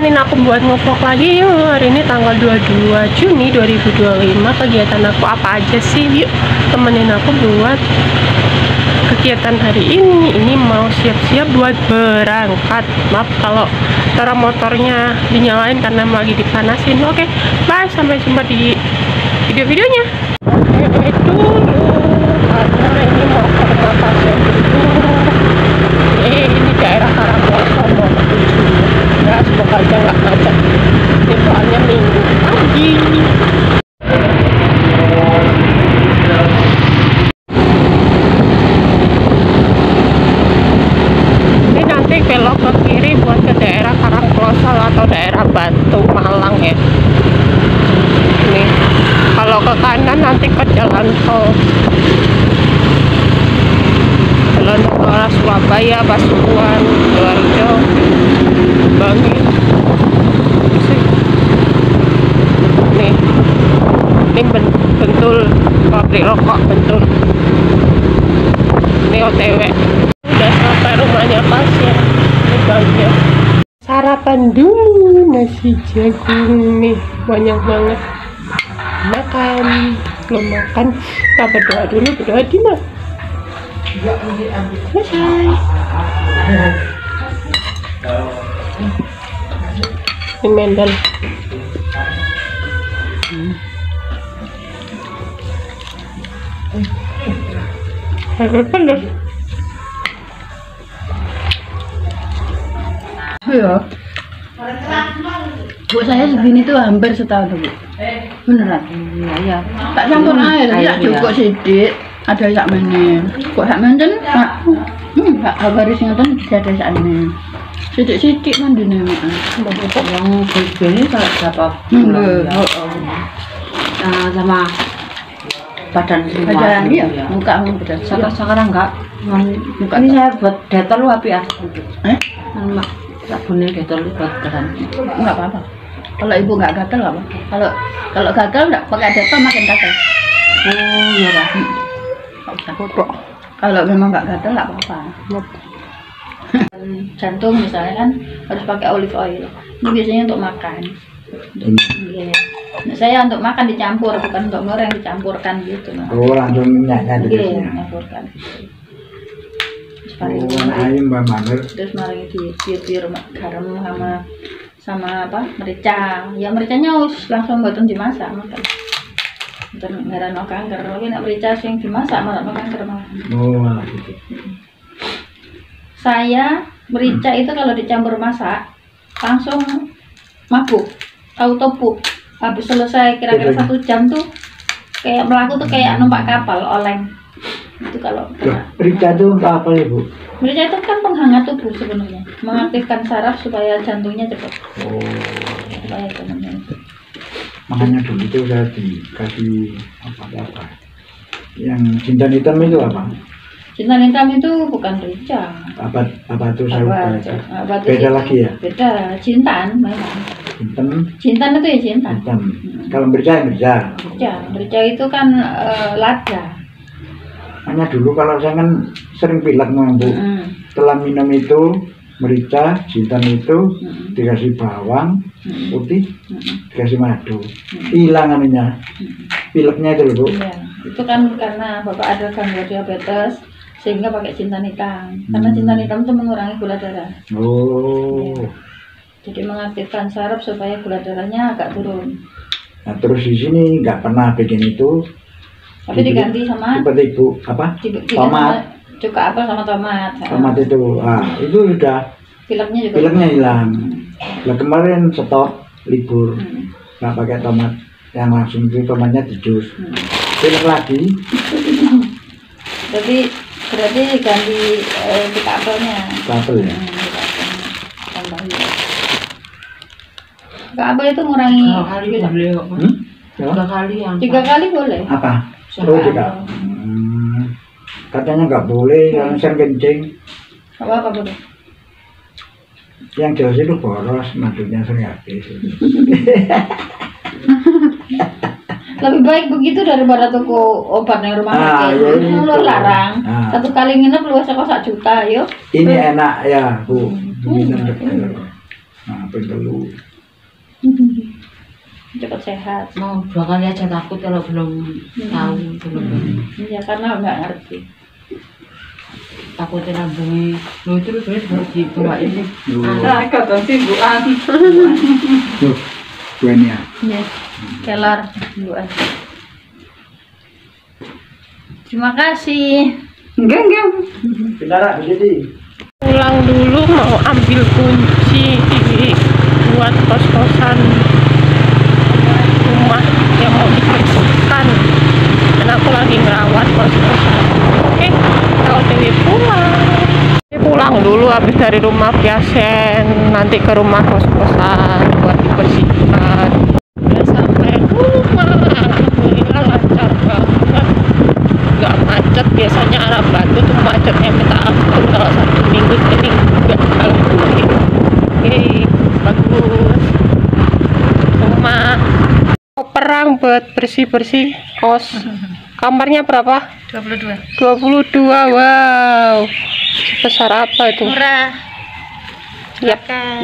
Ini aku buat ngevlog lagi yuk. Hari ini tanggal 22 Juni 2025. Kegiatan aku apa aja sih? Yuk temenin aku buat kegiatan hari ini. Ini mau siap-siap buat berangkat. Maaf kalau suara motornya dinyalain karena lagi dipanasin. Oke, bye, sampai jumpa di video-videonya. Oke, dulu karena ini mau ke rumah pasien dulu. Ini daerah Karangkoso mau menuju. Ya, semoga aja nggak macet. Ini soalnya minggu pagi. Ini nanti belok ke kiri buat ke daerah Karangkoso atau daerah Batu Malang ya. Ini kalau ke kanan nanti ke jalan tol. Jalan tol Surabaya, Pasuruan, Sidoarjo, Bangil. Ini Bentul, pabrik rokok Bentul. Ini OTW. Udah sampai rumahnya pasien. Ini Bangil. Sarapan dulu, nasi jagung nih banyak banget. Makan, belum makan. Kita berdoa dulu, berdoa di mana? Selesai. Ini mendel. Pedas. Ya. Bu, saya segini tuh hampir setahun, Bu. Beneran? Iya. Tak campur air, ya cukup sedikit. Ada sak meneh. Kok sak meneh? Pak garis ngoten ada sak meneh. Sithik-sithik mandine, Mak. Yang begini berapa bulan? Sama badan semua. Badan iya, muka badan. Sekarang enggak. Muka ini saya buat detol api ya. Mak sabunnya detol buat badan. Enggak apa-apa. Kalau ibu nggak gatal nggak apa-apa. Kalau gatal nggak pakai detol makin gatal. Oh iya Pak. Kalau memang nggak gatal nggak apa-apa. Jantung misalnya kan harus pakai olive oil. Ini biasanya untuk makan. Iya. Nah, saya untuk makan dicampur, bukan untuk goreng, dicampurkan gitu. Oh, langsung minyaknya di sini. Iya, dicampurkan. Ayam Mbak Maner. Terus mari dibiur garam sama apa? Merica. Ya mericanya langsung mboten dimasak, makan. Mboten ngarano kanker. Lagi nek merica sing dimasak malah kanker malah. Oh, malah gitu. Saya merica itu kalau dicampur masak langsung mabuk, auto-pup. Habis selesai kira-kira 1 jam tuh kayak melaku tuh kayak numpak kapal oleng. Itu kalau Merica itu untuk apa ya, Bu? merica itu kan penghangat tubuh sebenarnya, mengaktifkan saraf supaya jantungnya cepat. Oh, Supaya jantungnya. makanya dulu itu saya dikasih apa? Yang jintan hitam itu apa? Jintan hitam itu bukan merica. Apa itu saya lupa. Beda lagi ya? Beda, jintan memang. Jintan itu ya jintan. Hitam. Kalau merica ya merica. Merica itu kan lada. Hanya dulu kalau saya kan sering pilek memang, Bu. Setelah minum itu merica, jintan itu dikasih bawang putih, dikasih madu, hilang anunya, pileknya itu loh, Bu. Iya, itu kan karena Bapak ada gangguan diabetes sehingga pakai jintan hitam. Karena jintan hitam itu mengurangi gula darah. Oh. Ya. Jadi mengaktifkan saraf supaya gula darahnya agak turun. Nah, terus di sini nggak pernah bikin itu. Tapi diganti sama seperti Bu apa? Tomat. Cuka apel sama tomat. Tomat itu, itu udah Pileknya juga. pileknya hilang. Nah, kemarin stop libur, nggak pakai tomat, yang langsung itu tomatnya di jus. Pilek lagi. Berarti ganti cuka apelnya. Apel ya. Cuka apel itu ngurangi. 3 kali yang 3 kali boleh. Apa? Oh, tidak. Katanya nggak boleh, yang sering kencing. Apa boleh? Yang jelas itu boros, madunya sering habis. Lebih baik begitu daripada toko obat yang rumah sakit. Itu larang. 1 kali nginep luwes kok 1 juta, yuk. Ini enak ya, Bu. Nah, ping telu. Cepat sehat. Mau 2 kali aja takut kalau belum tahu belum. Ya karena nggak ngerti. Takutnya lambungnya lu itu harus dibawain nih. Kadang simbukan. Tuh, kuenya. Ya, kelar simbukan. Terima kasih. Enggak. Benar, jadi. Pulang dulu mau ambil kunci buat kos-kosan rumah yang mau dibersihkan, dan aku lagi ngerawat kos-kosan. Oke, kalau Dewi pulang dulu habis dari rumah Piasen, nanti ke rumah kos-kosan buat dibersihkan. Udah sampai rumah, alhamdulillah lancar banget, nggak macet. Biasanya arah Batu tuh macetnya minta ampun kalau Sabtu Minggu, ini enggak, alhamdulillah. Oke, bagus. Rumah perang buat bersih-bersih kos. Kamarnya berapa? 22. Wow, sebesar apa itu? Murah.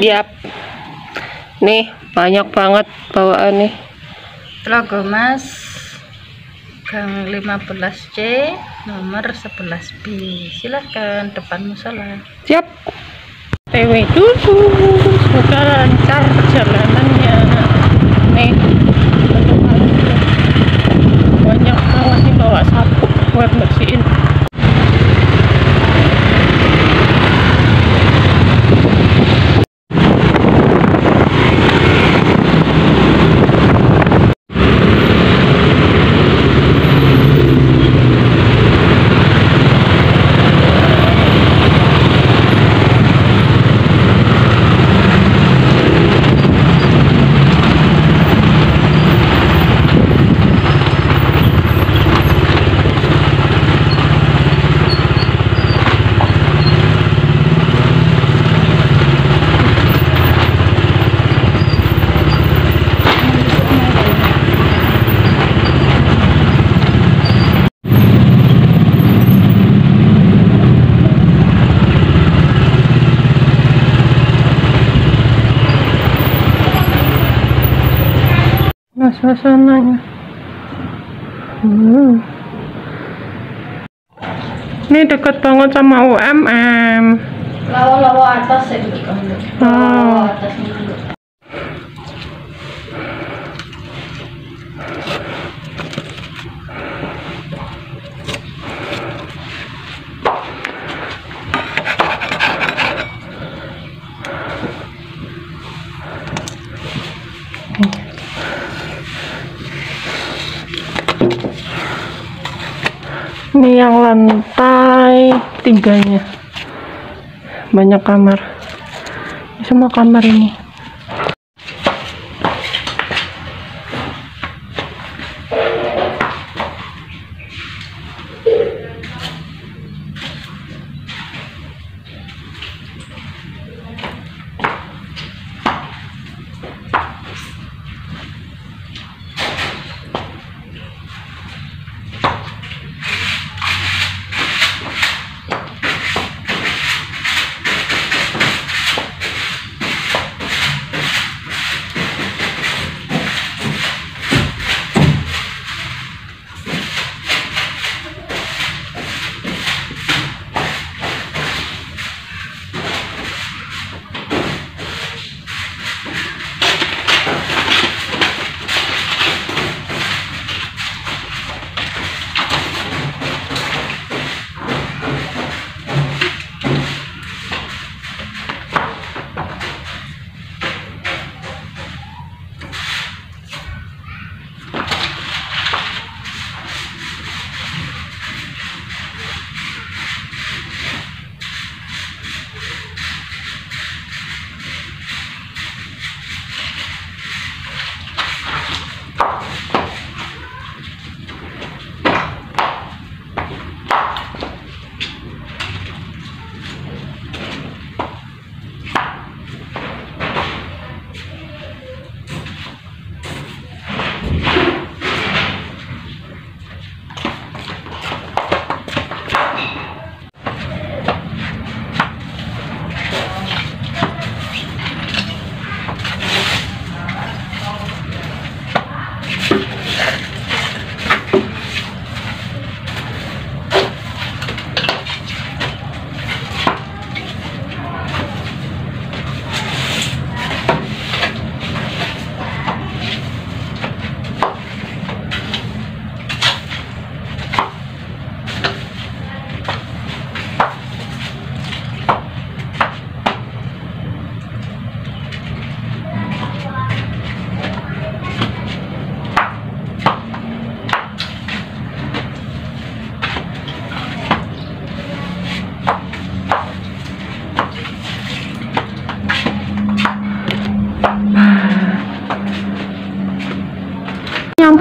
Yap. Nih banyak banget bawaan nih. Telaga Mas, Gang 15C, nomor 11B. Silahkan depan musola. Siap. TW dulu, semoga lancar perjalanannya. Nih banyak banget nih bawa sapu buat bersihin. Nah, suasananya. Ini deket banget sama UMM. Lawa-lawa atas ya dulu kamu. Lawa atas dulu. Ini yang lantai 3-nya. Banyak kamar. Ini semua kamar ini.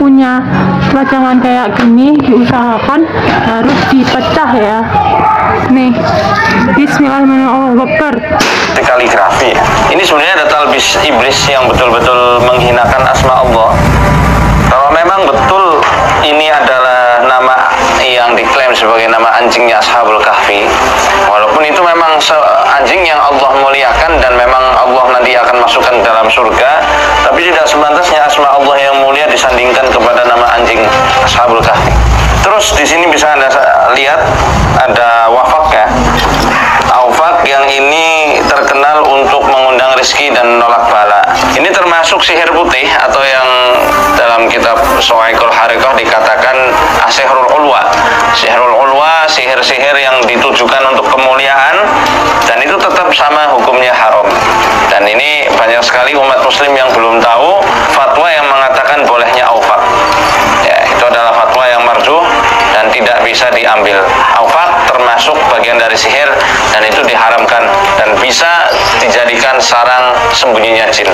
punya pajangan kayak gini diusahakan harus dipecah ya. Nih, Bismillahirrahmanirrahim. Kaligrafi. Ini sebenarnya ada talbis iblis yang betul-betul menghinakan asma Allah. Kalau memang betul ini adalah nama yang diklaim sebagai nama anjingnya Ashabul Kahfi, walaupun itu memang anjing yang Allah muliakan dan memang Allah nanti akan masukkan dalam surga, tapi tidak sepantasnya asma Allah yang mulia disandingkan kepada nama anjing Ashabul Kahfi. Terus di sini bisa Anda lihat ada wafak ya. Aufak yang ini terkenal untuk mengundang rezeki dan menolak bala. Ini termasuk sihir putih atau yang dalam kitab Sawaikul Harikah dikatakan Asihrul Ulwa. Sihrul Ulwa, sihir-sihir yang ditujukan untuk kemuliaan, dan itu tetap sama hukumnya haram. Dan ini banyak sekali umat muslim yang belum tahu fatwa yang mengatakan bolehnya aufak. Ya, itu adalah fatwa yang marjuh dan tidak bisa diambil. Aufak termasuk bagian dari sihir dan itu diharamkan dan bisa dijadikan sarang sembunyinya jin.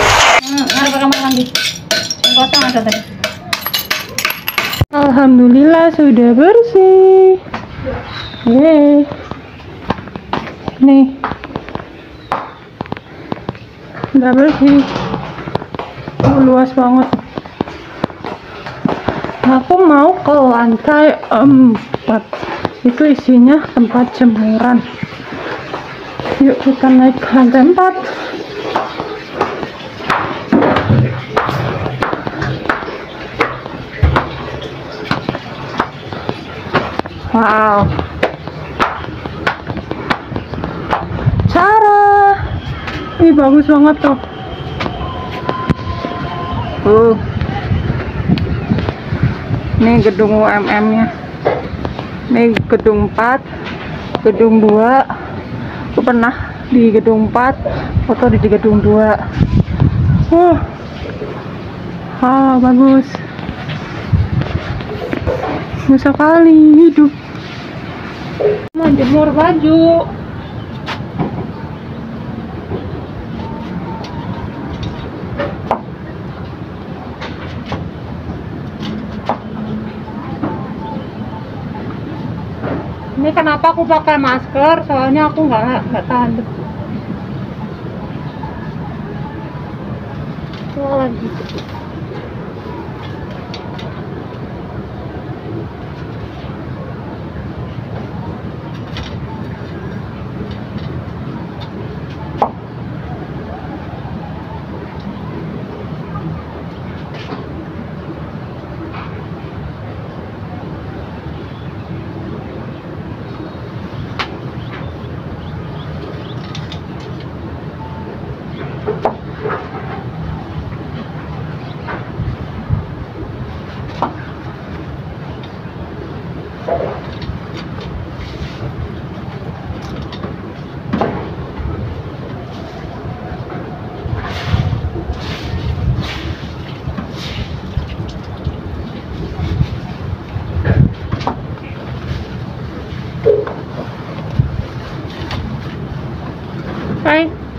Alhamdulillah sudah bersih. Yeay. Nih, udah bersih. Luas banget. Aku mau ke lantai 4. Itu isinya tempat jemuran. Yuk kita naik ke lantai 4. Wow, cara ini bagus banget tuh. Ini gedung UMM nya. Ini gedung 4, gedung 2. Aku pernah di gedung 4, foto di gedung 2. Bagus. Bagus sekali, hidup. Menjemur baju. Ini kenapa aku pakai masker? Soalnya aku nggak tahan. Lagi.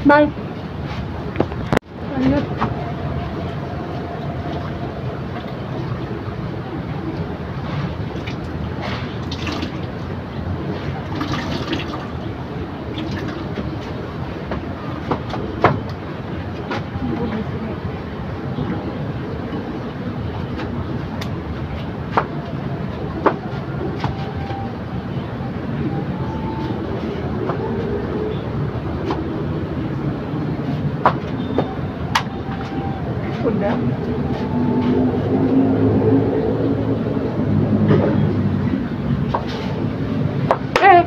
Bye. Lanjut. Udah.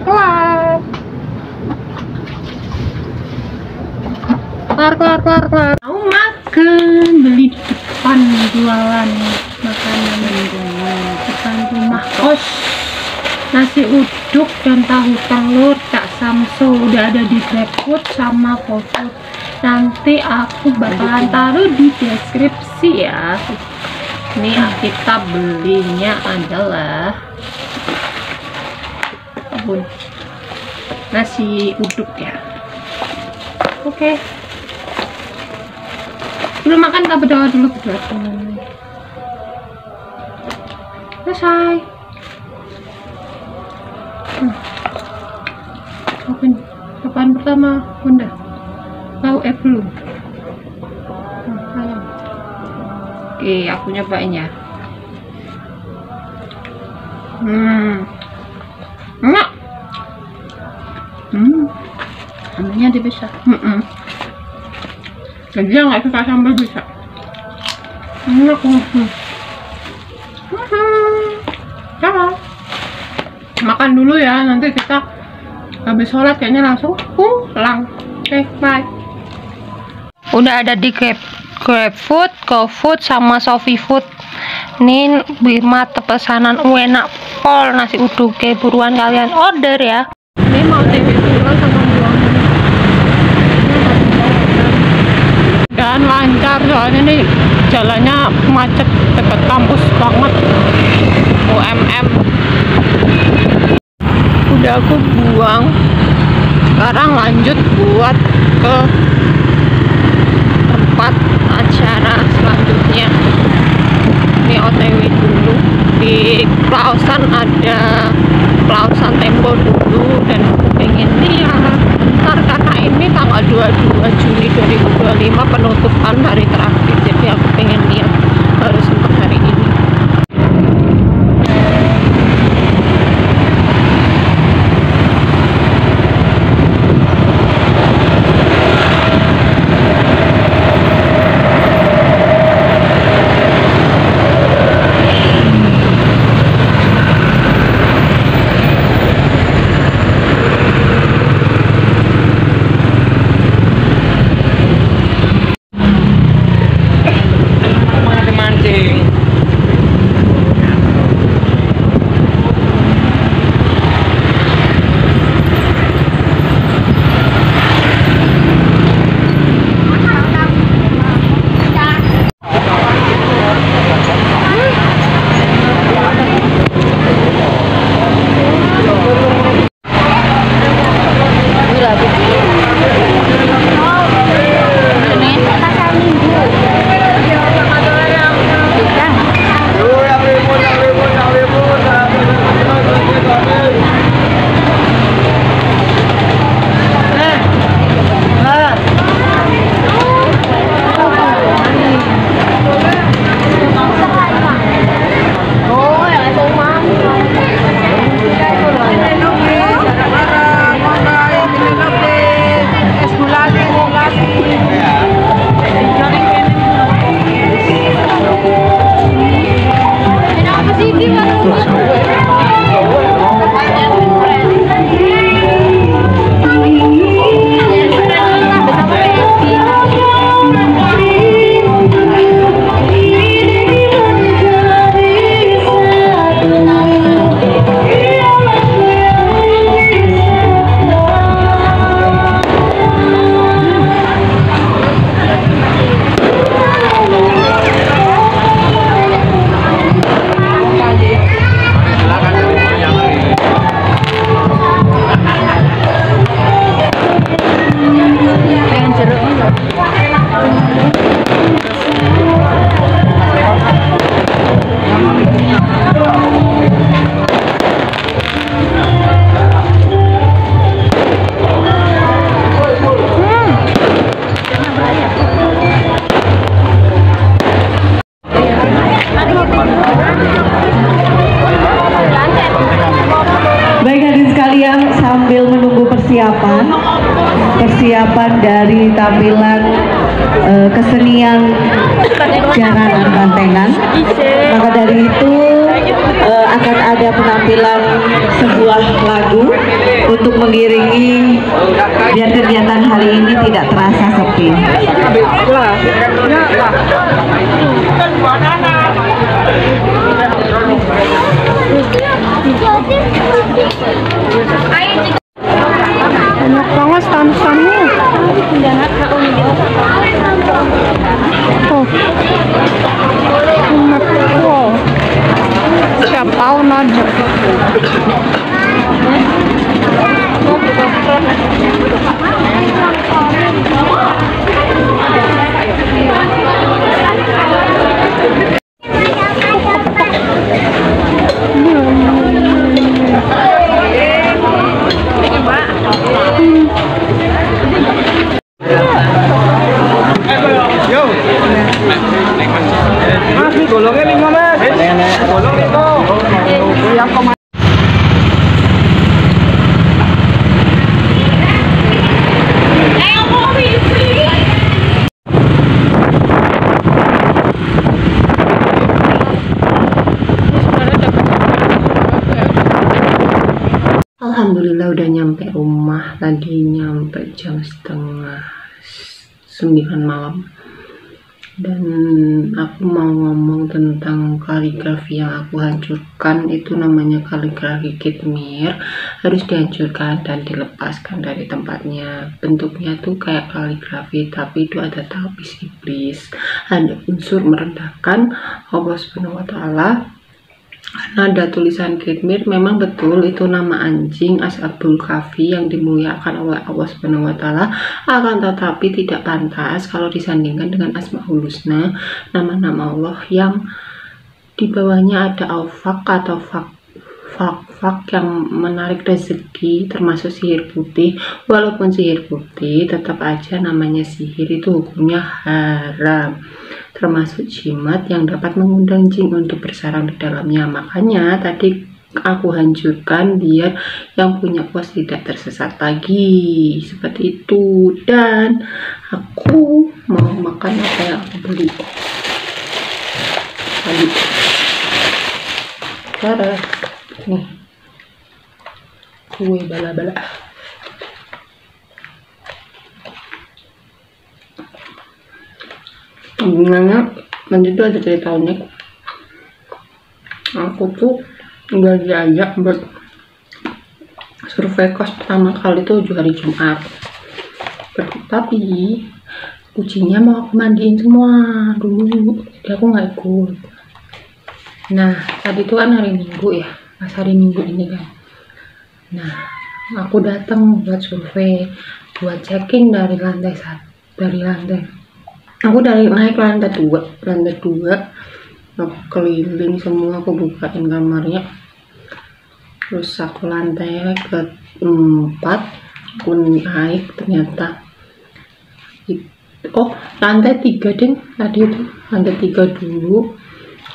Kelar. Mau makan, beli di depan jualan makanan depan rumah kos. Nasi uduk dan tahu telur Cak Samsu udah ada di GrabFood sama GoFood. Nanti aku bakalan taruh di deskripsi ya. Ini kita belinya adalah nasi uduk ya. Oke. Belum makan, kita berdoa dulu. selesai. Apaan pertama, Bunda? Tahu belum? Ayam. Oke, aku nyobain ya. Enak. Sambalnya dia bisa. Jadi yang nggak suka sambal bisa. Enak. Ya. Makan dulu ya, nanti kita habis sholat kayaknya langsung pulang. Oke, bye. Udah ada di GrabFood, GoFood, sama ShopeeFood. Ini mata pesanan enak pol nasi uduk, buruan kalian order ya. Ini mau TV pulang sama buang. Dan lancar soalnya nih jalannya macet dekat kampus banget. UMM. Udah aku buang. Sekarang lanjut buat ke tempat acara selanjutnya. Ini OTW dulu. Di Klausan ada Klausan Tempo dulu, dan aku pengen lihat ntar karena ini tanggal 22 Juni 2025 penutupan hari terakhir, jadi aku pengen lihat harus untuk hari ini. persiapan dari tampilan kesenian jaranan Bantengan. Maka dari itu akan ada penampilan sebuah lagu untuk mengiringi biar kegiatan hari ini tidak terasa sepi. Banyak banget stand-standnya. Wow. Setiap tahun ada. Mas, ini golongnya 5 mas. Golong 5. Alhamdulillah udah nyampe rumah, tadi nyampe jam 8:30 malam. Dan aku mau ngomong tentang kaligrafi yang aku hancurkan. Itu namanya kaligrafi Khitmir, harus dihancurkan dan dilepaskan dari tempatnya. Bentuknya tuh kayak kaligrafi, tapi itu ada talbis iblis, ada unsur merendahkan Allah Subhanahu wa Ta'ala. Karena ada tulisan Khitmir, memang betul itu nama anjing Ashabul Kahfi yang dimuliakan oleh Allah Subhanahu wa Ta'ala, akan tetapi tidak pantas kalau disandingkan dengan Asmaul Husna, nama-nama Allah yang di bawahnya ada al-faq atau fak yang menarik rezeki, termasuk sihir putih. Walaupun sihir putih, tetap aja namanya sihir, itu hukumnya haram, termasuk jimat yang dapat mengundang jin untuk bersarang di dalamnya. Makanya tadi aku hancurkan biar yang punya pos tidak tersesat lagi, seperti itu. Dan aku mau makan apa yang aku beli tadi. Cara nih, kue bala-bala. Gimana? Nanti tuh ada ceritanya. Aku tuh nggak diajak buat survei kos pertama kali tuh 7 hari Jumat. Tapi kucingnya mau aku mandiin semua dulu, jadi aku nggak ikut. Nah, tadi tuh kan hari Minggu ya, pas hari Minggu ini kan. Nah, aku datang buat survei, buat checking dari lantai aku naik lantai 2, aku keliling semua, aku bukain kamarnya, terus aku lantai ke 4, aku naik, ternyata lantai 3 ding, tadi itu lantai 3 dulu,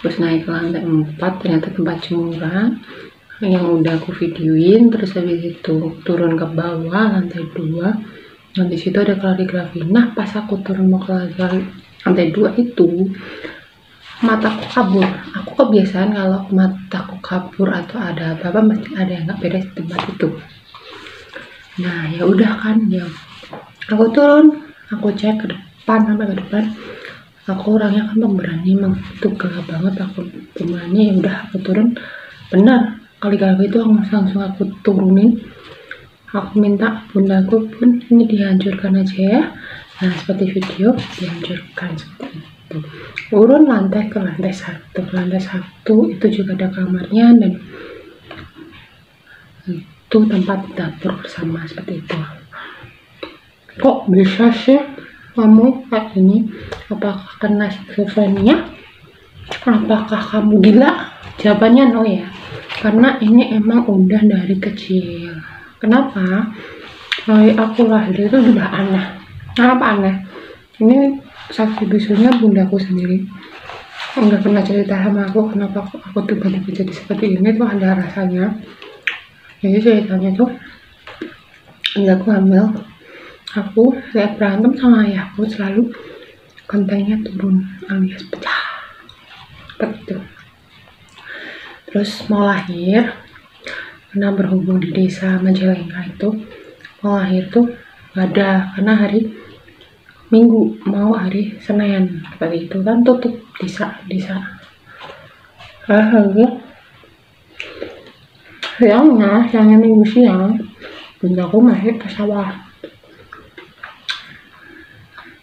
terus naik ke lantai 4, ternyata tempat jemuran yang udah aku videoin. Terus habis itu turun ke bawah lantai 2, dan di situ ada kaligrafi. Nah, pas aku turun mau ke lantai 2 itu, mataku kabur. Aku kebiasaan kalau mataku kabur atau ada apa-apa mesti ada yang nggak beres di tempat itu. Nah, ya udah kan, ya aku turun, aku cek ke depan, sampai ke depan. Aku orangnya kan pemberani, emang itu gelap banget, aku pemberani. Ya udah, aku turun, benar kaligrafi itu langsung aku turunin. Aku minta bundaku, pun ini dihancurkan aja ya. Nah, seperti video dihancurkan seperti itu. Turun lantai ke lantai 1. Lantai 1 itu juga ada kamarnya, dan itu tempat dapur bersama seperti itu. Kok bisa sih kamu kayak ini? Apakah kena schizofrenia? Apakah kamu gila? Jawabannya no ya, karena ini emang udah dari kecil. Kenapa? Dari aku lahir itu udah aneh. Kenapa aneh? Ini saksi bisunya bundaku sendiri. Nggak pernah cerita sama aku kenapa aku tiba-tiba jadi seperti ini, tuh ada rasanya. Jadi ceritanya tuh, aku hamil, aku lihat berantem sama ayahku, selalu gentengnya turun alias pecah seperti itu. Terus mau lahir, karena berhubung di desa Majalengka itu, mau lahir tuh gak ada, karena hari Minggu mau hari Senin seperti itu kan, tutup desa. Siangnya Minggu siang, bundaku masih ke sawah.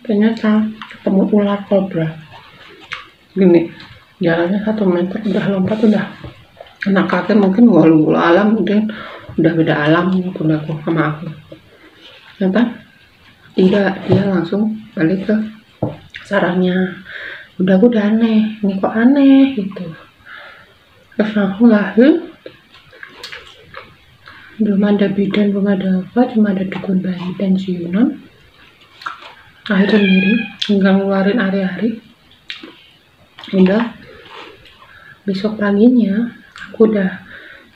Ternyata ketemu ular kobra. Gini, jalannya 1 meter, udah lompat, udah anak kakek mungkin walau alam, mungkin udah beda alam bundaku sama aku. Ternyata tidak, dia langsung balik ke sarangnya. Bundaku udah aneh, ini kok aneh gitu. Terus aku lahir, belum ada bidan, belum ada apa, cuma ada dukun bayi pensiunan. Lahir sendiri, tinggal ngeluarin hari-hari. Udah, besok paginya aku udah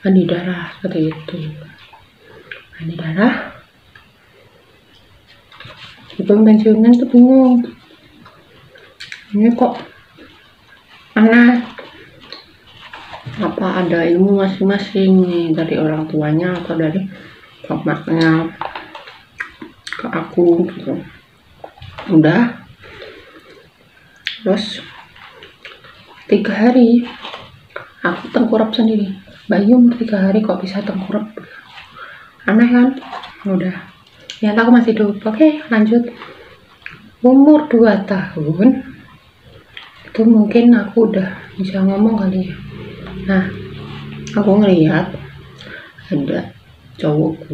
mandi darah seperti itu. Mandi darah, itu pensiunan tuh bingung, ini kok aneh, apa ada ilmu masing-masing nih dari orang tuanya atau dari bapaknya ke aku gitu. Udah, terus 3 hari aku tengkurap sendiri. Bayum 3 hari kok bisa tengkurap, aneh kan? Udah, ternyata aku masih hidup. Oke, lanjut. Umur 2 tahun itu mungkin aku udah bisa ngomong kali ya. Nah, aku ngelihat ada cowok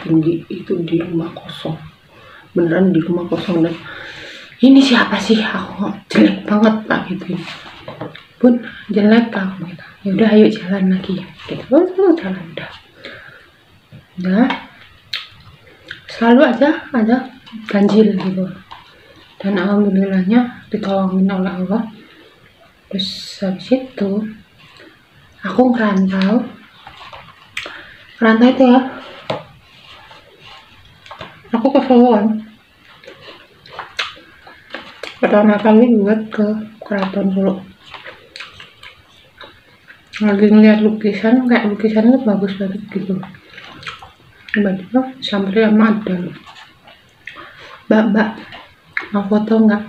tinggi itu di rumah kosong, beneran di rumah kosong. Dan ini siapa sih, aku jelek banget pak gitu. Bun, jelek aku gitu. Ya udah ayo jalan lagi gitu. Jalan udah selalu aja ada ganjil gitu, dan alhamdulillahnya ditolongin oleh Allah. Terus habis itu aku ngerantau itu ya, aku ke Solo kan, pertama kali buat ke Keraton Solo. Lagi ngeliat lukisan, kayak lukisan itu bagus banget gitu. Tiba-tiba sampai sama ada, mbak mau foto nggak?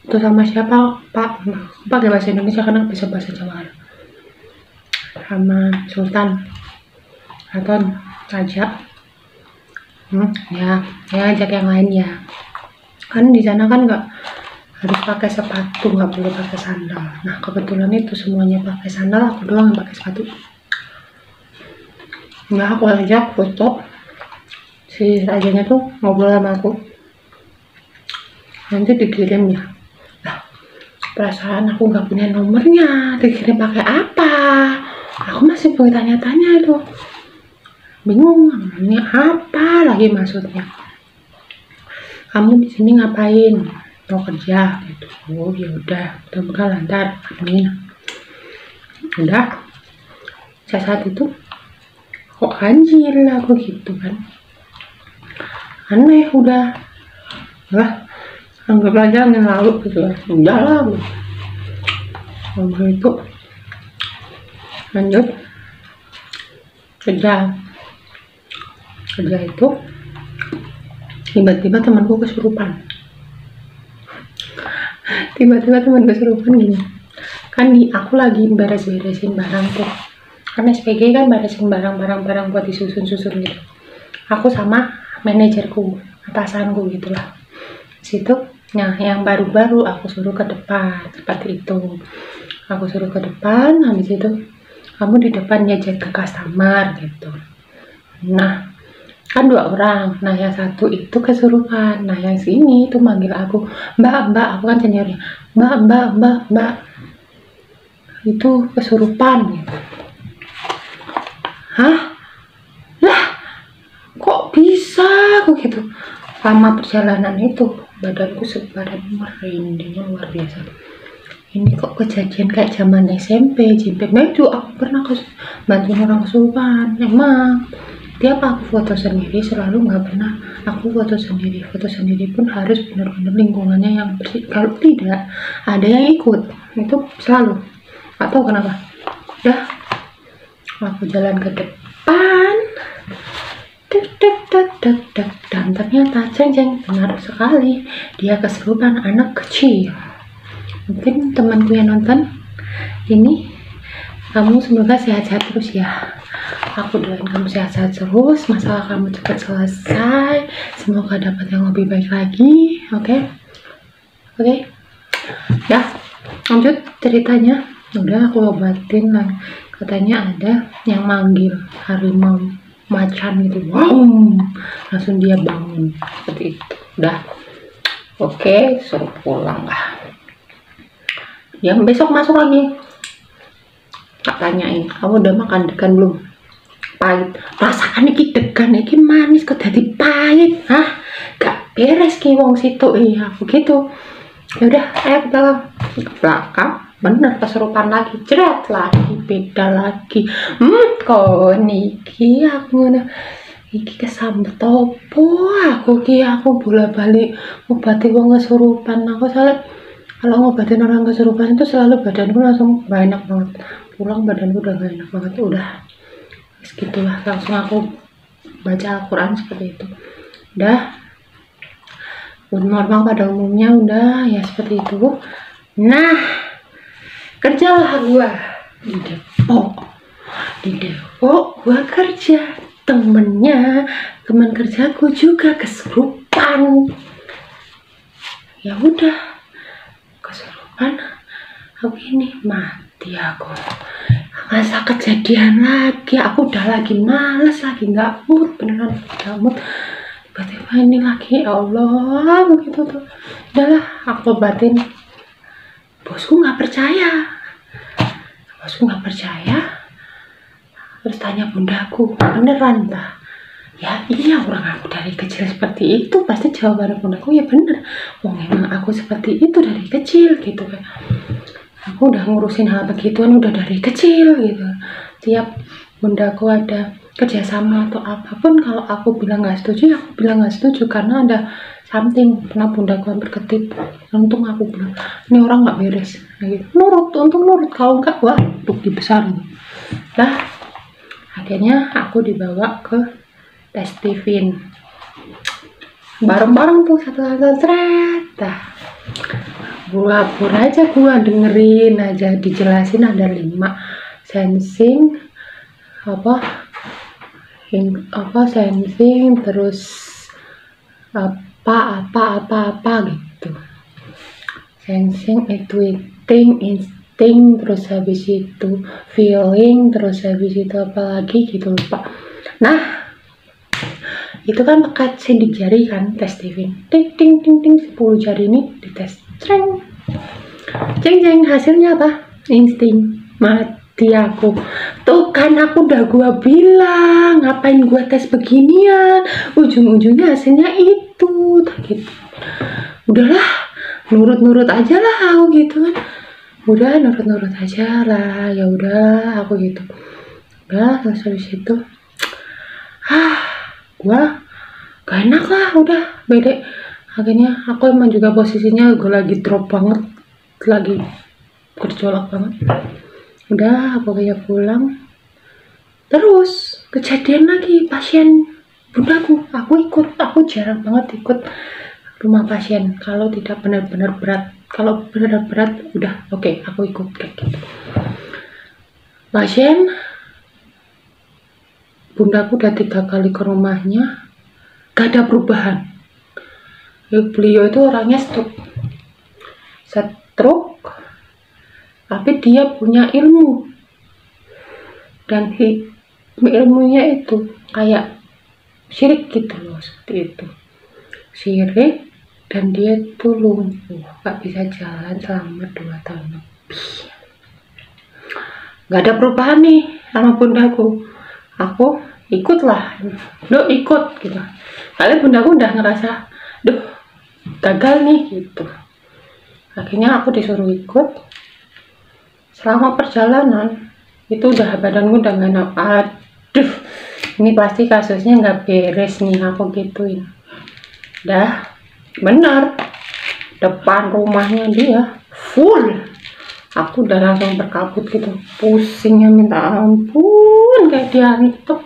Itu sama siapa pak? Pakai bahasa Indonesia karena bisa bahasa Jawa. Sama Sultan Keraton ajak, ya ajak yang lain ya. Kan di sana kan nggak harus pakai sepatu, nggak boleh pakai sandal. Nah kebetulan itu semuanya pakai sandal, aku doang yang pakai sepatu. Nah aku ajak foto, si rajanya tuh ngobrol sama aku, nanti dikirim ya. Nah perasaan aku nggak punya nomornya, dikirim pakai apa? Aku masih bertanya-tanya itu, bingung ini apa lagi maksudnya. Kamu di sini ngapain? Mau kerja gitu. Oh ya udah, mudah-mudahan lancar, amin. Udah, saat itu kok ganjil aku gitu kan, aneh. Udah lah, anggap aja yang lalu gitu ya. Udah lah, ngomong itu lanjut kerja itu. Tiba-tiba temanku kesurupan. Gini kan, aku lagi beres-beresin barang tuh, karena SPG kan beresin barang-barang buat disusun-susun gitu. Aku sama manajerku, atasanku gitulah. Situ, nah yang baru-baru aku suruh ke depan seperti itu. Aku suruh ke depan, habis itu kamu di depan ya jaga customer gitu. Nah kan 2 orang, nah yang satu itu kesurupan, nah yang sini tuh manggil aku mbak, aku kan seniornya, mbak itu kesurupan gitu. Hah? Lah kok bisa aku gitu. Sama perjalanan itu badanku sebadan merinding luar biasa. Ini kok kejadian kayak zaman SMP, nah itu aku pernah bantuin orang kesurupan. Emang tiap aku foto sendiri selalu nggak pernah aku foto sendiri pun harus benar-benar lingkungannya yang bersih. Kalau tidak ada yang ikut itu selalu, atau kenapa. Dah aku jalan ke depan, dan ternyata ceng benar sekali dia kesurupan, anak kecil. Mungkin temanku yang nonton ini, kamu semoga sehat-sehat terus ya. Aku doain kamu sehat-sehat terus, masalah kamu cepat selesai, semoga dapat yang lebih baik lagi. Oke? Ya, lanjut ceritanya. Udah aku obatin lah, katanya ada yang manggil harimau macan gitu. Wow, langsung dia bangun seperti itu. Udah, oke, suruh pulang lah. Yang besok masuk lagi, tak tanyain, kamu udah makan degan belum? Pahit, rasakan iki degan iki manis kok jadi pahit. Hah, gak beres ki wong situ. Iya aku gitu. Ya udah, ayo ke belakang. ke belakang, bener kesurupan lagi, jret lagi, beda lagi. Kok niki aku ngono iki kesambet opo aku bolak-balik ngobati wong kesurupan. Aku soalnya kalau ngobatin orang kesurupan itu selalu badanku langsung gak enak banget, pulang badanku udah gak enak banget, udah segitulah, langsung aku baca Al-Quran seperti itu. Udah normal pada umumnya, udah ya seperti itu. Nah, kerjalah gua di Depok gua kerja. Temen kerjaku juga kesurupan. Ya udah, kesurupan aku ini mati aku. Masa kejadian lagi, aku udah lagi males, lagi nggak mood, beneran nggak mood. Tiba-tiba ini lagi, ya Allah, begitu tuh. Udahlah, aku batin. Bosku nggak percaya. Terus tanya bundaku, beneran tak? Ya iya, orang aku dari kecil seperti itu. Pasti jawaban bundaku, ya bener. Memang aku seperti itu dari kecil gitu kan. Aku udah ngurusin hal begituan udah dari kecil gitu. Tiap bundaku ada kerjasama atau apapun, kalau aku bilang nggak setuju, aku bilang nggak setuju karena ada something. Pernah bundaku hampir ketip, untung aku bilang ini orang nggak beres, gitu. Untung nurut, kalau nggak wah bukti besar gitu. Nah, akhirnya aku dibawa ke tes Tivin bareng-bareng tuh satu-satu seret. Dah pura-pura aja gua dengerin aja, dijelasin ada 5 sensing sensing, terus apa gitu. Sensing, eating, insting, terus habis itu feeling, terus habis itu apa lagi gitu lupa. Nah, itu kan pakai sidik jari kan, tes Tivin, ting 10 jari ini dites, ceng hasilnya apa? Insting. Mati aku tuh kan, aku udah gua bilang ngapain gua tes beginian, ujung-ujungnya hasilnya itu gitu. Udahlah, nurut aja lah aku gitu kan. Udah nurut aja lah, ya udah aku gitu. Udah terus habis itu gua gak enak lah, udah beda. Akhirnya aku emang juga posisinya gue lagi drop banget, lagi berjolak banget. Udah aku kayak pulang, terus kejadian lagi pasien bundaku. Aku jarang banget ikut rumah pasien kalau tidak benar-benar berat. Kalau benar-benar berat udah oke, aku ikut kayak gitu. Pasien bundaku udah 3 kali ke rumahnya, gak ada perubahan. Beliau itu orangnya stroke, tapi dia punya ilmu, dan ilmunya itu kayak syirik gitu loh, seperti itu, syirik. Dan dia tuh lumpuh, gak bisa jalan selama 2 tahun lebih. Gak ada perubahan nih sama bundaku. Aku ikutlah, ikut gitu. Kali bundaku udah ngerasa, gagal nih gitu. Akhirnya aku disuruh ikut. Selama perjalanan itu udah badanku udah gak enak. Aduh, ini pasti kasusnya nggak beres nih, aku gituin. Dah benar, depan rumahnya dia full. Aku udah langsung berkabut gitu, pusingnya minta ampun, kayak diantem.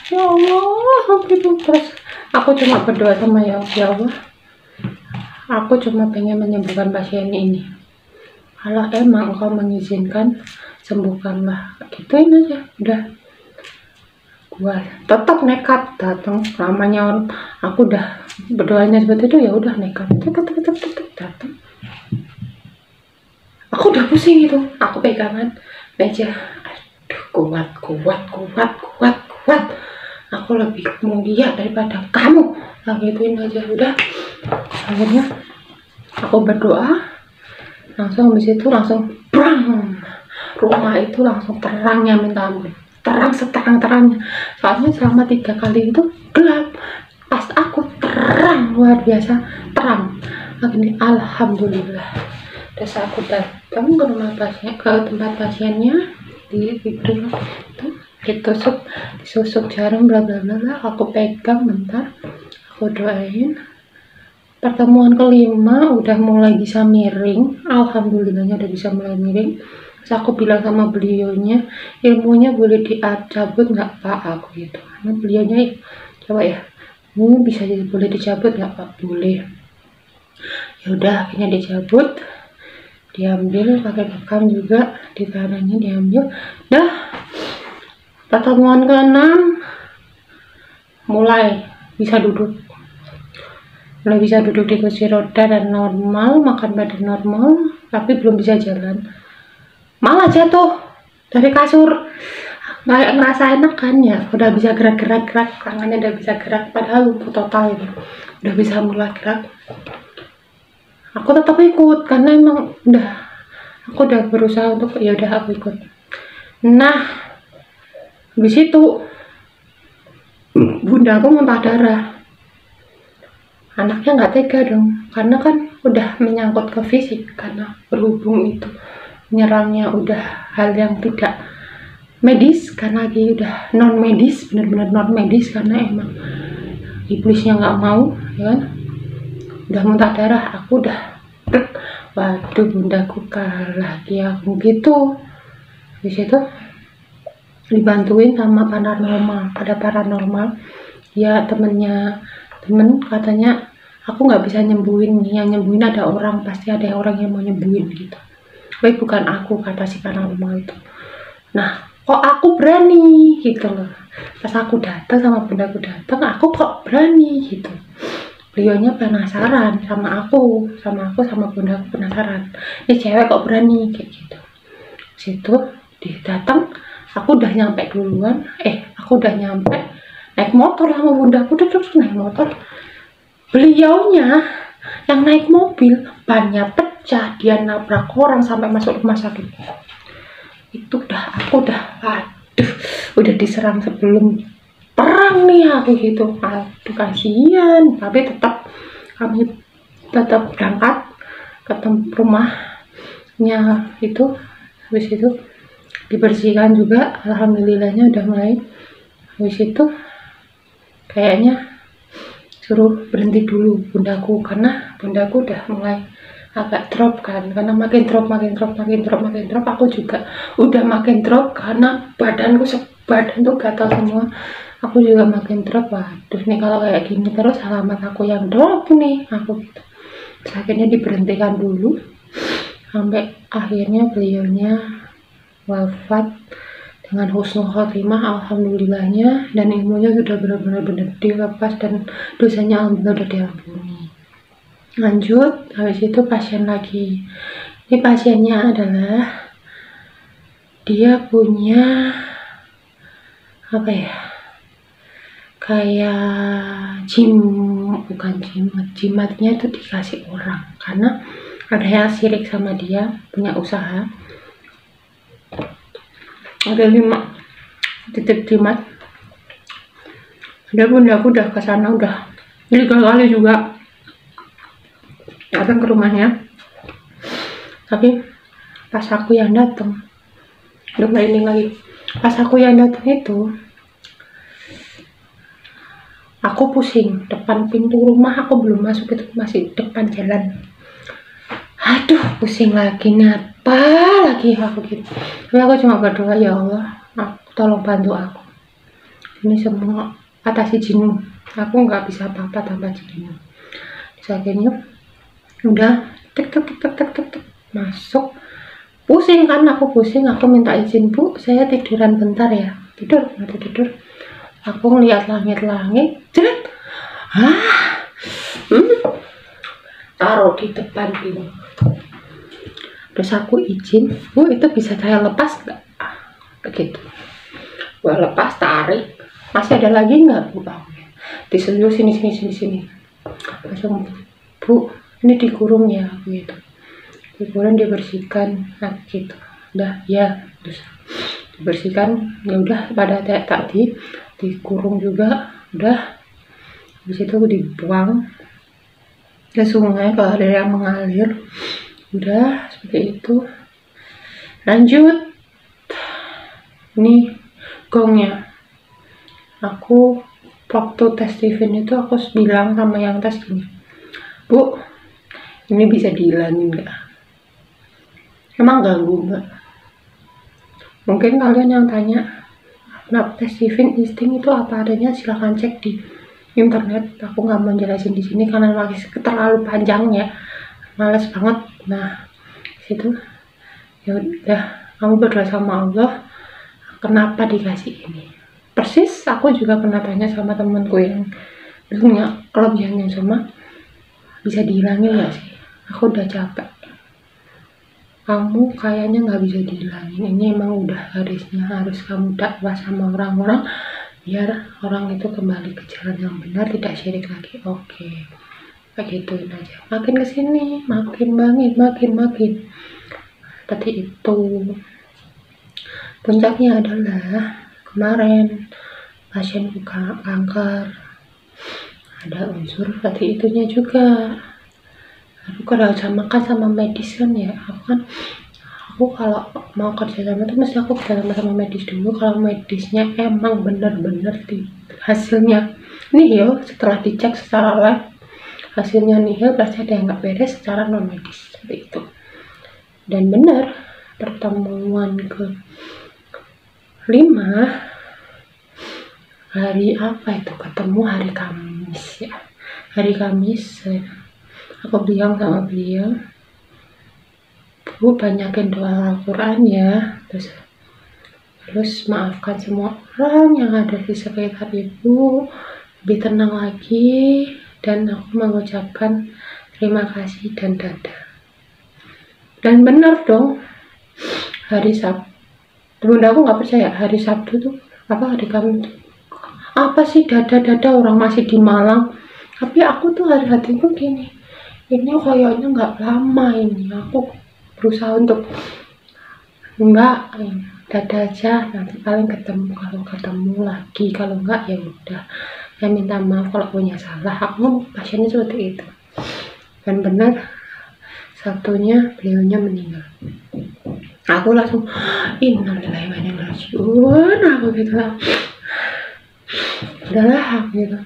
Ya Allah gitu. Terus aku cuma berdoa sama ya Allah, aku cuma pengen menyembuhkan pasien ini. Kalau emang Engkau mengizinkan, sembuhkanlah. Gituin aja. Udah, gua tetap nekat datang. Namanya aku udah berdoanya seperti itu, ya udah nekat. Tetap datang. Aku udah pusing gitu. Aku pegangan meja. Aduh, kuat. Aku lebih mulia daripada kamu. Nah, gituin aja. Udah. Akhirnya aku berdoa. Langsung habis itu langsung brang, rumah itu langsung terangnya minta ampun, terang seterang-terangnya. Soalnya selama 3 kali itu gelap, pas aku terang, luar biasa terang. Akhirnya alhamdulillah Terus aku datang ke rumah pasien, ke tempat pasiennya, ditusuk, disusuk jarum, bla bla bla. Aku pegang bentar, aku doain. Pertemuan kelima udah mulai bisa miring, alhamdulillahnya udah bisa mulai miring. Terus aku bilang sama beliaunya, ilmunya boleh dicabut nggak Pak, aku gitu. Karena beliaunya coba ya, ini bisa boleh dicabut nggak Pak? Boleh. Ya udah, akhirnya dicabut, diambil pakai bekam juga, di kanannya diambil. Dah, pertemuan ke-6 mulai bisa duduk. Mulai bisa duduk di kursi roda dan normal, makan badan normal, tapi belum bisa jalan. Malah jatuh dari kasur. Nggak ngerasa enak kan ya, udah bisa gerak-gerak, tangannya udah bisa gerak, padahal lumpuh total ini. Udah bisa mulai gerak. Aku tetap ikut karena emang aku udah berusaha untuk ya udah aku ikut. Nah, habis itu bunda aku muntah darah. Anaknya nggak tega dong, karena kan udah menyangkut ke fisik, karena berhubung itu menyerangnya udah hal yang tidak medis, karena lagi udah non medis, bener-bener non medis, karena emang iblisnya nggak mau, ya kan? Udah muntah darah, aku udah waduh, bundaku kalah aku gitu. Di situ dibantuin sama paranormal, ada paranormal ya, temen katanya aku nggak bisa nyembuhin, yang nyembuhin ada orang, pasti ada orang yang mau nyembuhin gitu, tapi bukan aku, kata si paranormal itu. Nah, kok aku berani gitu loh, pas aku datang sama bundaku datang, aku kok berani gitu. Beliaunya penasaran sama aku sama bundaku penasaran, ini cewek kok berani kayak gitu. Situ datang, aku udah nyampe duluan, aku udah nyampe naik motor sama bundaku, terus naik motor. Beliaunya yang naik mobil, bannya pecah, dia nabrak orang sampai masuk rumah sakit. Itu aku udah diserang sebelum perang nih aku gitu. Aduh, kasihan, tapi kami tetap berangkat ke rumahnya itu. Habis itu dibersihkan juga, alhamdulillahnya udah mulai. Habis itu kayaknya suruh berhenti dulu bundaku, karena bundaku udah mulai agak drop kan, karena makin drop, aku juga udah makin drop, karena badan tuh gatal semua, aku juga makin drop. Waduh, nih kalau kayak gini terus alamat aku yang drop nih, aku gitu. Terus akhirnya diberhentikan dulu sampai akhirnya beliaunya wafat dengan husnul khotimah, alhamdulillahnya, dan ilmunya sudah benar-benar dilepas dan dosanya alhamdulillah sudah diampuni. Lanjut, habis itu pasien lagi. Ini pasiennya adalah dia punya apa ya, kayak jimatnya itu dikasih orang, karena ada yang sirik sama dia, punya usaha. Ada 5 titik jimat. Ada bundaku udah kesana, udah 3 kali juga datang ke rumahnya, tapi pas aku yang datang, udah merinding lagi. Pas aku yang datang itu, aku pusing. Depan pintu rumah aku belum masuk, itu masih depan jalan. Aduh, pusing lagi, apa lagi aku gitu. Tapi aku cuma berdoa, ya Allah, tolong bantu aku. Ini semua atasi jinmu. Aku nggak bisa apa-apa tanpa jinmu. Terus akhirnya udah tek masuk. Pusing kan, aku pusing. Aku minta izin, Bu, saya tiduran bentar ya. Tidur. Aku ngeliat langit-langit, jeret. Taruh di depan pintu. Terus aku izin, Bu, itu bisa saya lepas nggak? Begitu. Gua lepas, tarik. Masih ada lagi nggak, Bu? Disuruh sini. Langsung, Bu, ini dikurung ya, gitu. Dikurung, dibersihkan, nah gitu. Udah, ya, terus dibersihkan. Ya udah, pada tadi dikurung juga, udah. Habis itu dibuang ke sungai kalau ada yang mengalir. Udah seperti itu. Lanjut, ini gongnya. Aku waktu tes Steven itu aku bilang sama yang tes gini, Bu, ini bisa dihilangin nggak? Emang ganggu nggak? Mungkin kalian yang tanya, kenapa tes Steven insting itu apa adanya, silahkan cek di internet. Aku nggak mau jelasin di sini karena masih terlalu panjang ya, males banget. Nah, situ ya udah, kamu berdoa sama Allah, kenapa dikasih ini. Persis aku juga pernah tanya sama temanku yang punya kelebihan yang sama, bisa dihilangin nggak sih? Aku udah capek. Kamu kayaknya nggak bisa dihilangin, ini emang udah garisnya, harus kamu dakwah sama orang-orang biar orang itu kembali ke jalan yang benar, tidak syirik lagi. Oke, kayak gituin aja. Makin kesini makin makin seperti itu. Puncaknya adalah kemarin pasien kanker, ada unsur seperti itunya juga. Aku kalau makan sama medis kan ya, aku kalau mau kerja sama itu mesti aku kerja sama medis dulu. Kalau medisnya emang bener-bener hasilnya nihil, setelah dicek secara lab hasilnya nihil, pasti ada yang nggak beres secara non medis seperti itu. Dan benar, pertemuan ke 5 hari apa itu, ketemu hari Kamis ya, hari Kamis aku bilang sama beliau, Bu, banyakin doa Al-Quran ya, terus maafkan semua orang yang ada di sekitar Ibu, lebih tenang lagi, dan aku mengucapkan terima kasih dan dadah. Dan benar dong, hari Sabtu, bunda aku nggak percaya, hari Sabtu tuh apa, hari Kamis tuh apa sih dada orang masih di Malang. Tapi aku tuh hatiku gini, ini kayaknya nggak lama ini, aku berusaha untuk enggak, dada aja, nanti paling ketemu, kalau ketemu lagi, kalau enggak ya udah, saya minta maaf kalau punya salah. Aku pasiennya seperti itu. Dan benar Sabtunya beliaunya meninggal. Aku langsung innalillahi wa inna ilaihi raji'un, aku gitu lah, udahlah aku gitu.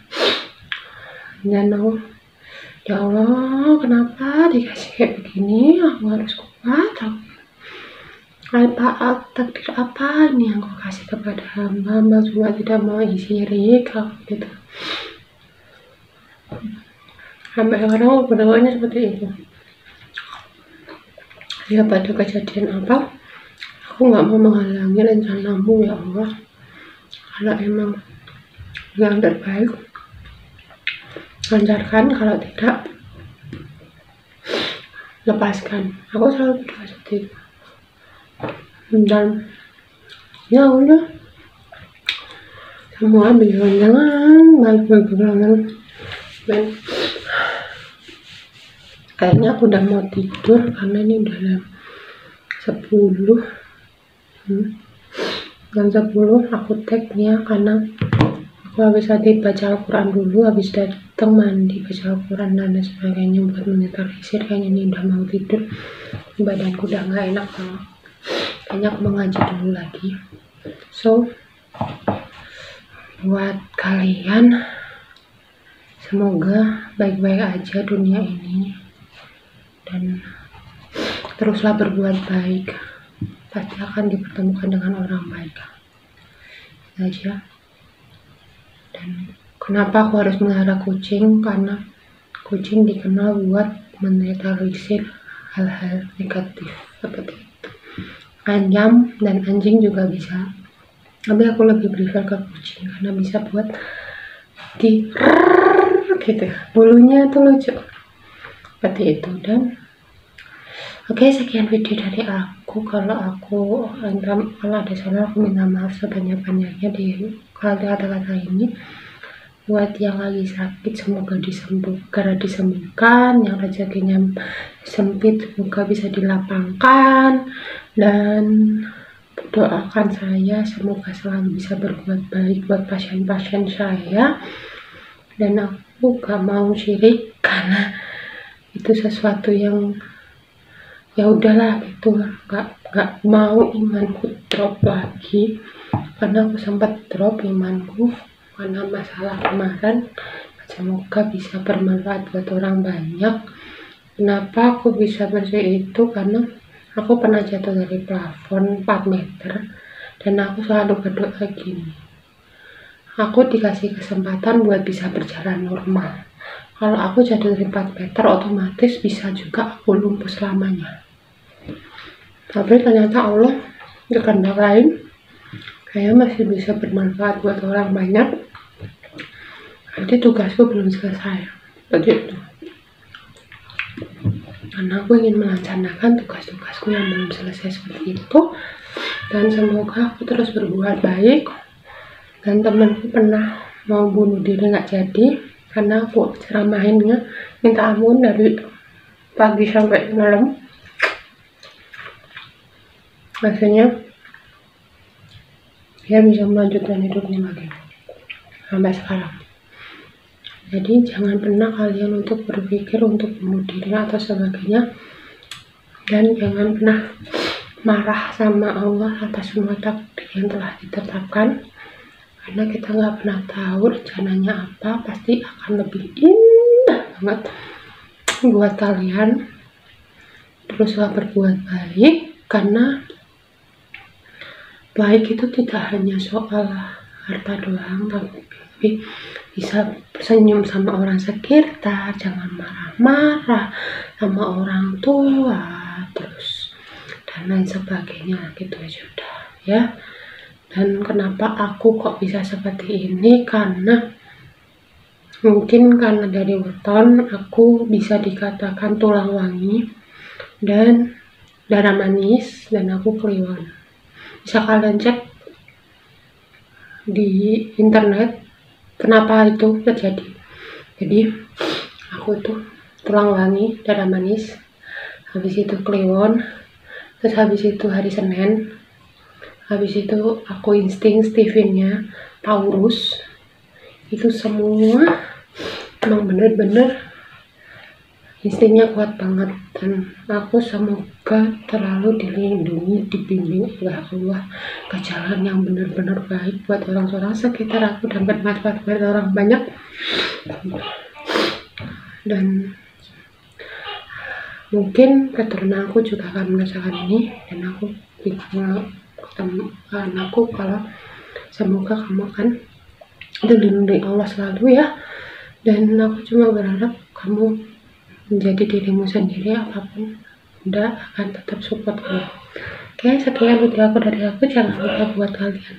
Dan aku, ya Allah, kenapa dikasih kayak begini, aku harus kuat. Apa takdir apa ini yang aku kasih kepada hamba cuma tidak mau syirik, aku gitu. Sampai orang berdoanya seperti itu. Ya pada kejadian apa, aku nggak mau menghalangi rencanamu ya Allah. Kalau emang yang terbaik lancarkan, kalau tidak lepaskan. Aku selalu berdoa seperti itu. Dan ya udah, semua berjalan baik-baik banget. Dan kayaknya aku udah mau tidur karena ini udah jam 10. Jam 10 aku tag-nya karena aku habis tadi baca Al-Quran dulu, habis datang mandi, baca Al-Quran dan sebagainya buat menetralisir. Kayaknya ini udah mau tidur, badanku udah nggak enak banget, kayaknya aku mau ngaji dulu lagi. So buat kalian, semoga baik-baik aja dunia ini, dan teruslah berbuat baik, pasti akan dipertemukan dengan orang baik aja. Dan kenapa aku harus melihara kucing, karena kucing dikenal buat menetralisir hal-hal negatif seperti itu. Ayam dan anjing juga bisa, tapi aku lebih prefer ke kucing karena bisa buat di gitu, bulunya tuh lucu seperti itu. Dan oke, sekian video dari aku. Kalau ada salah, aku minta maaf sebanyak-banyaknya di kata-kata ini. Buat yang lagi sakit, semoga disembuhkan. Yang rezekinya sempit, semoga bisa dilapangkan. Dan doakan saya, semoga selalu bisa berbuat baik buat pasien-pasien saya. Dan aku gak mau syirik karena itu sesuatu yang ya udahlah gitu, nggak mau imanku drop lagi, karena aku sempat drop imanku karena masalah kemarin. Semoga bisa bermanfaat buat orang banyak. Kenapa aku bisa seperti itu? Karena aku pernah jatuh dari plafon 4 meter dan aku selalu berdoa gini, aku dikasih kesempatan buat bisa berjalan normal. Kalau aku jatuh dari 4 meter otomatis bisa juga aku lumpuh selamanya. Tapi ternyata Allah berkehendak lain, saya masih bisa bermanfaat buat orang banyak. Jadi tugasku belum selesai, begitu. Karena aku ingin melaksanakan tugas-tugasku yang belum selesai seperti itu. Dan semoga aku terus berbuat baik. Dan temanku pernah mau bunuh diri nggak jadi, karena aku ceramahinnya minta ampun dari pagi sampai malam. Akhirnya dia bisa melanjutkan hidupnya lagi sampai sekarang. Jadi jangan pernah kalian untuk berpikir untuk bunuh diri atau sebagainya, dan jangan pernah marah sama Allah atas semua takdir yang telah ditetapkan, karena kita nggak pernah tahu rencananya apa. Pasti akan lebih indah banget buat kalian. Teruslah berbuat baik, karena baik itu tidak hanya soal harta doang, tapi bisa senyum sama orang sekitar, jangan marah-marah sama orang tua, terus dan lain sebagainya gitu aja udah ya. Dan kenapa aku kok bisa seperti ini, karena mungkin karena dari weton aku bisa dikatakan tulang wangi dan darah manis, dan aku kliwon. Bisa kalian cek di internet kenapa itu terjadi. Jadi aku tuh tulang wangi, darah manis, habis itu kliwon, terus habis itu hari Senin, habis itu aku insting Stevennya Taurus. Itu semua emang bener-bener instingnya kuat banget, dan aku semoga terlalu dilindungi, dibimbing oleh Allah ke jalan yang benar-benar baik buat orang-orang sekitar aku dan bermanfaat buat orang banyak. Dan mungkin keturunan aku juga akan merasakan ini, dan aku bilang anakku kalau semoga kamu akan dilindungi Allah selalu ya. Dan aku cuma berharap kamu menjadi dirimu sendiri, apapun Bunda akan tetap support kamu. Oke, sekian video aku dari aku. Jangan lupa buat kalian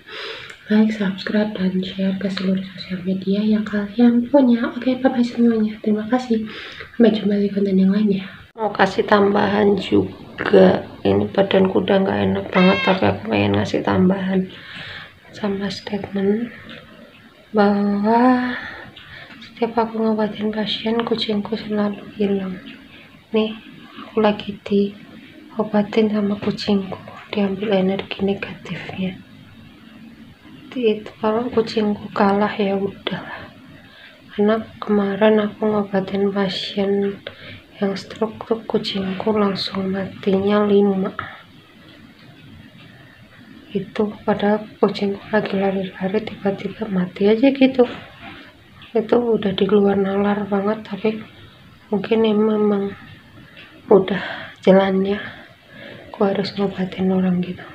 like, subscribe, dan share ke seluruh sosial media yang kalian punya. Oke, bye-bye semuanya. Terima kasih. Sampai jumpa di konten yang lain ya. Mau kasih tambahan juga, ini badanku udah nggak enak banget, tapi aku pengen ngasih tambahan sama statement bahwa setiap aku ngobatin pasien, kucingku selalu hilang. Nih, aku lagi diobatin sama kucingku, diambil energi negatifnya. Itu kalau kucingku kalah ya udahlah. Karena kemarin aku ngobatin pasien yang stroke tuh, kucingku langsung matinya 5. Itu padahal kucingku lagi lari-lari, tiba-tiba mati aja gitu. Itu udah di luar nalar banget, tapi mungkin ini memang udah jalannya aku harus ngobatin orang gitu.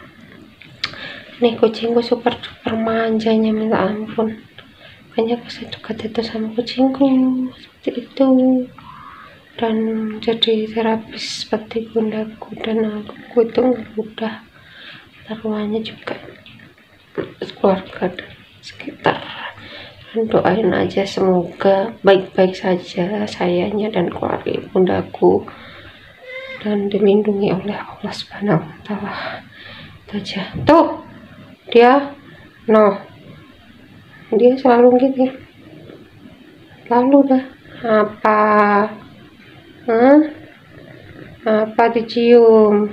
Nih kucingku super manjanya minta ampun, makanya aku sedekat itu sama kucingku seperti itu. Dan jadi terapis seperti bundaku dan aku itu udah taruhannya juga keluarga dan sekitar. Dan doain aja semoga baik-baik saja sayanya dan keluarga bundaku, dan dilindungi oleh Allah Subhanahu wa Ta'ala. Itu aja. Tuh dia dia selalu gini, lalu dah apa dicium,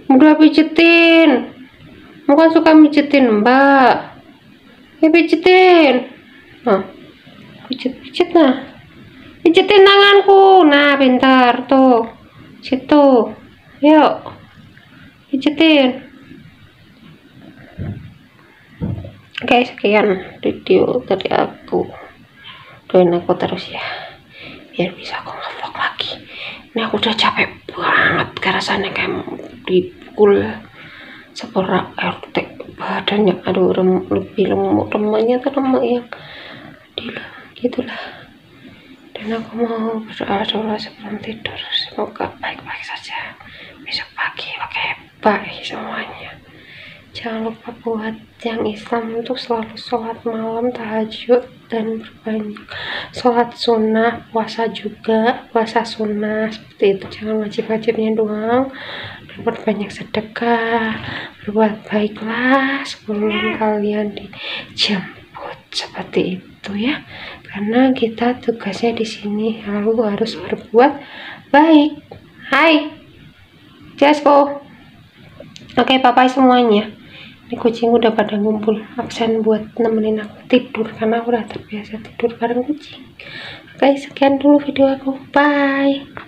udah pijetin, bukan suka mijetin mbak, ya pijetin, pijet nah, pijetin tanganku, nah pintar tuh, situ, Yuk, pijetin. Oke, sekian video dari aku. Doain aku terus ya, biar bisa aku nge-vlog lagi. Ini aku udah capek banget, rasanya kayak dipukul seperak RT badannya. Aduh, lebih lemaknya tuh lemak yang gitulah. Dan aku mau berdoa sebelum tidur, semoga baik-baik saja besok pagi. Oke, bye semuanya. Jangan lupa buat yang Islam untuk selalu sholat malam, tahajud, dan berbanyak sholat sunnah, puasa juga, puasa sunnah seperti itu. Jangan wajib-wajibnya doang. Dan berbanyak sedekah, berbuat baiklah sebelum kalian dijemput, seperti itu ya. Karena kita tugasnya di sini lalu harus berbuat baik. Hai, Jasko. Oke, bye-bye semuanya. Ini kucing udah pada ngumpul absen buat nemenin aku tidur karena aku udah terbiasa tidur bareng kucing. Oke, sekian dulu video aku. Bye.